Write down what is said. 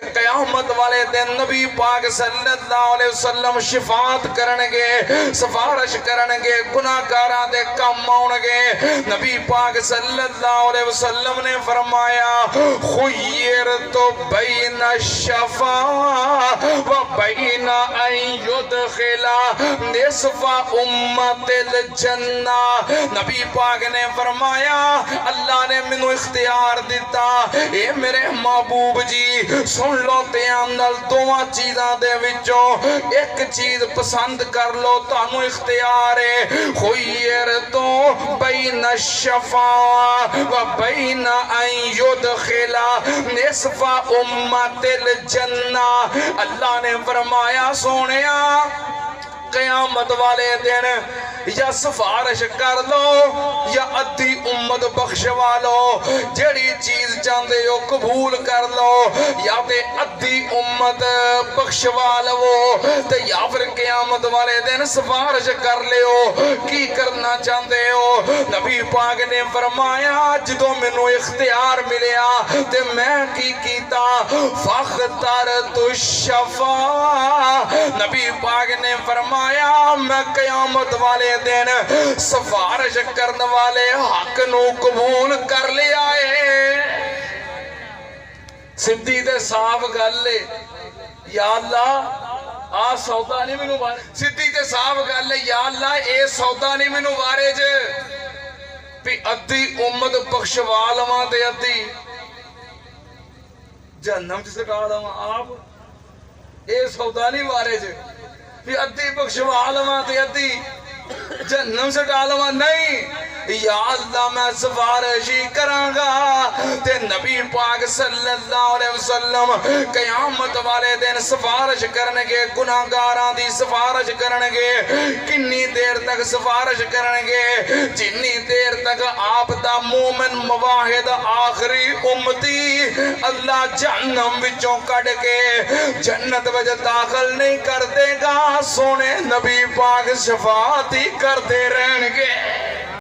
क़यामत वाले दिन नबी पाक सल्लल्लाहु अलैहि वसल्लम शिफात करनगे, सिफारिश करनगे, गुनाहगारां दे कम आउणगे। नबी पाक सल्लल्लाहु अलैहि वसल्लम ने फरमाया खुय्यरतु बैना शफा व बैना अन युदखिला निस्फा उम्मतिल जन्ना। नबी पाक ने फरमाया अल्लाह ने मैनू इख्तियार दिता, ए मेरे महबूब जी सुन लो ध्यान नाल, दोवां चीज़ां दे विचों एक चीज पसंद कर लो, तुहानू इख्तियार है। खुय्यरतु बैना शफा व बैना अन युदखिला निस्फा उम्मतिल जन्ना। अल्लाह ने फरमाया सोनिया क़यामत वाले दिन या सिफारिश कर लो या अद्धी उम्मत बख्शवा लो, जेड़ी चीज चाहते हो कबूल कर लो, या ते अद्धी उम्मत बख्शवा लो ते या फिर क़यामत वाले दिन सिफारिश कर लियो। की करना चाहते हो? नबी पाक ने फरमाया जो मैनू इख्तियार मिलिया ते मैं की कीता, फख्तरतु शफा। नबी पाक ने फरमाया मैं क़यामत वाले दिन सिफारिश करने वाले हक नू कबूल कर लिया है। सीधी ते साफ गल है, या अल्लाह आ सौदा नहीं मैनू बारे, सीधी ते साफ गल है, या अल्लाह ए सौदा नहीं मैनू बारे च भी अद्धी उम्मत बख्शवा लवां ते अद्धी जहन्नम च सटा लवां। आप ए सौदा नहीं बारे च भी अद्धी बख्शवा लवां ते अद्धी जहन्नम से डालवा। नहीं, या अल्लाह मैं सिफारिश ही करांगा ते नबी पाक सल्लल्लाहु अलैहि वसल्लम क़यामत वाले दिन सिफारिश करनगे, गुनाहगारां दी सिफारिश करनगे। किन्नी देर तक सिफारिश करनगे? जिन्नी देर तक आप दा मोमिन मुवाहिद आखिरी उम्मती अल्लाह जहन्नम विचों कढ के जन्नत विच दाखिल नहीं कर देगा। सोने नबी पाक शफात ही करते रहणगे।